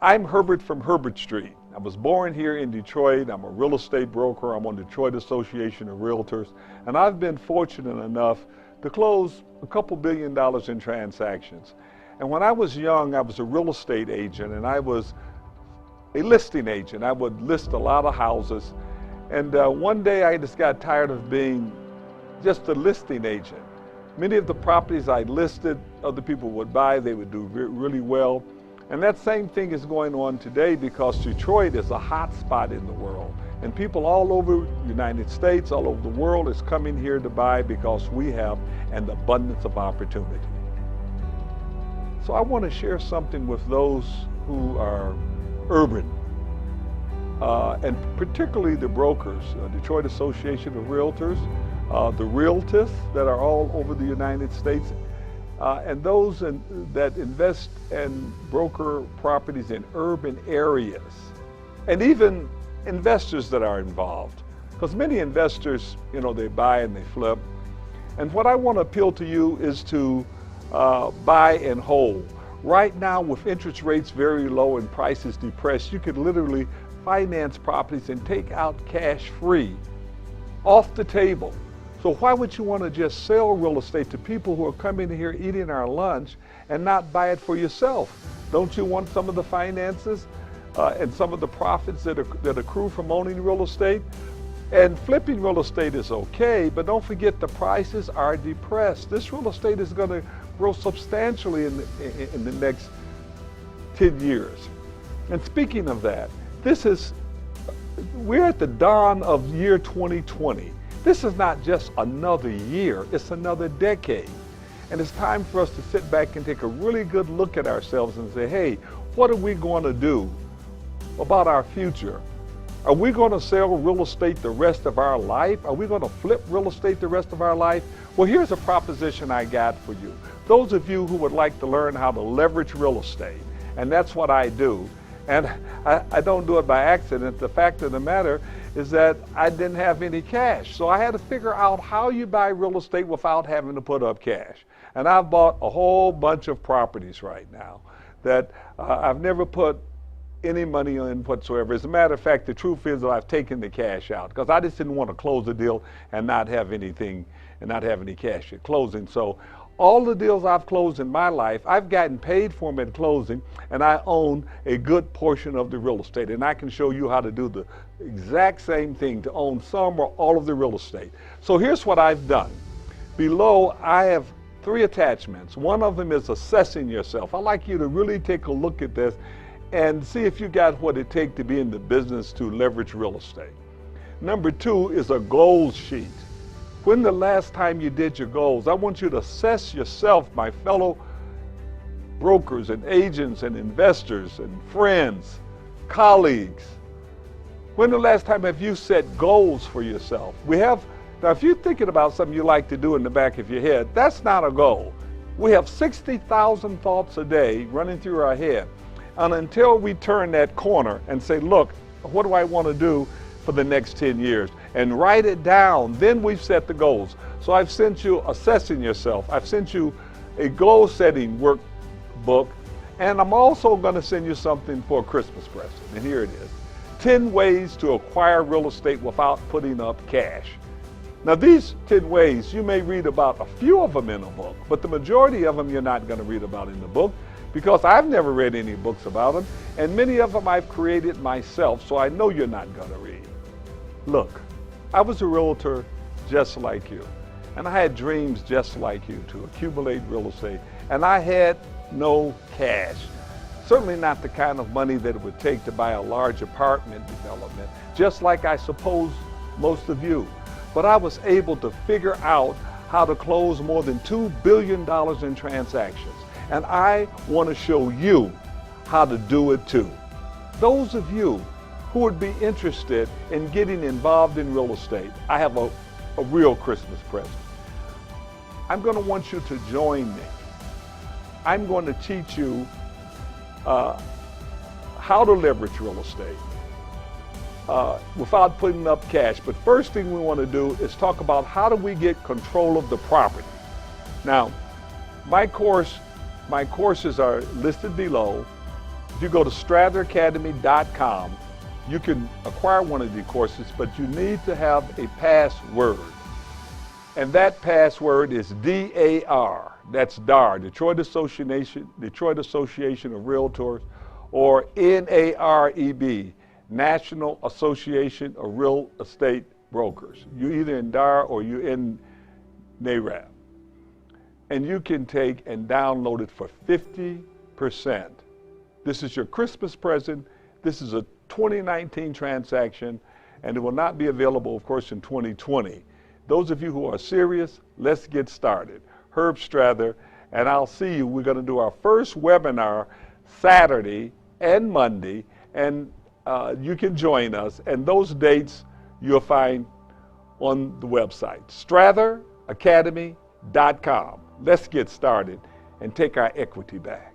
I'm Herbert from Herbert Street. I was born here in Detroit. I'm a real estate broker. I'm on Detroit Association of Realtors. And I've been fortunate enough to close a couple $1 billion in transactions. And when I was young, I was a real estate agent and I was a listing agent. I would list a lot of houses. And one day I just got tired of being just a listing agent. Many of the properties I listed, other people would buy, they would do really well. And that same thing is going on today because Detroit is a hot spot in the world. And people all over the United States, all over the world is coming here to buy because we have an abundance of opportunity. So I want to share something with those who are urban, and particularly the brokers, Detroit Association of Realtors, the Realtors that are all over the United States, and those that invest and broker properties in urban areas, and even investors that are involved. Because many investors, they buy and they flip. And what I want to appeal to you is to buy and hold. Right now, with interest rates very low and prices depressed, you could literally finance properties and take out cash free off the table. So why would you want to just sell real estate to people who are coming here eating our lunch and not buy it for yourself? Don't you want some of the finances and some of the profits that accrue from owning real estate? And flipping real estate is okay, but don't forget the prices are depressed. This real estate is going to grow substantially in the next 10 years. And speaking of that, we're at the dawn of year 2020. This is not just another year, it's another decade. And it's time for us to sit back and take a really good look at ourselves and say, hey, what are we going to do about our future? Are we going to sell real estate the rest of our life? Are we going to flip real estate the rest of our life? Well, here's a proposition I got for you. Those of you who would like to learn how to leverage real estate, and that's what I do. And I don't do it by accident. The fact of the matter is that I didn't have any cash. So I had to figure out how you buy real estate without having to put up cash. And I've bought a whole bunch of properties right now that I've never put any money in whatsoever. As a matter of fact, the truth is that I've taken the cash out because I just didn't want to close the deal and not have anything and not have any cash at closing. So all the deals I've closed in my life, I've gotten paid for them at closing, and I own a good portion of the real estate. And I can show you how to do the exact same thing, to own some or all of the real estate. So here's what I've done. Below, I have 3 attachments. One of them is assessing yourself. I'd like you to really take a look at this and see if you got what it takes to be in the business to leverage real estate. Number 2 is a goals sheet. When the last time you did your goals? I want you to assess yourself, my fellow brokers and agents and investors and friends, colleagues. When the last time have you set goals for yourself? Now if you're thinking about something you like to do in the back of your head, that's not a goal. We have 60,000 thoughts a day running through our head. And until we turn that corner and say, look, what do I want to do for the next 10 years? And write it down, then we've set the goals. So I've sent you assessing yourself. I've sent you a goal setting workbook, and I'm also going to send you something for a Christmas present. And here it is. 10 ways to acquire real estate without putting up cash. Now these 10 ways, you may read about a few of them in a book, but the majority of them you're not going to read about in the book because I've never read any books about them, and many of them I've created myself, so I know you're not going to read. Look, I was a realtor just like you, and I had dreams just like you to accumulate real estate, and I had no cash. Certainly not the kind of money that it would take to buy a large apartment development, just like I suppose most of you. But I was able to figure out how to close more than $2 billion in transactions, and I want to show you how to do it too. Those of you who would be interested in getting involved in real estate, I have a real Christmas present. I'm going to want you to join me. I'm going to teach you how to leverage real estate without putting up cash. But first thing we want to do is talk about how do we get control of the property. Now, my courses are listed below. If you go to stratheracademy.com, you can acquire one of the courses, but you need to have a password. And that password is DAR. That's DAR, Detroit Association of Realtors, or NAREB, National Association of Real Estate Brokers. You're either in DAR or you're in NAREB. And you can take and download it for 50%. This is your Christmas present. This is a 2019 transaction, and it will not be available, of course, in 2020. Those of you who are serious, let's get started. Herb Strather, and I'll see you. We're going to do our first webinar Saturday and Monday, and you can join us. And those dates you'll find on the website, stratheracademy.com. Let's get started and take our equity back.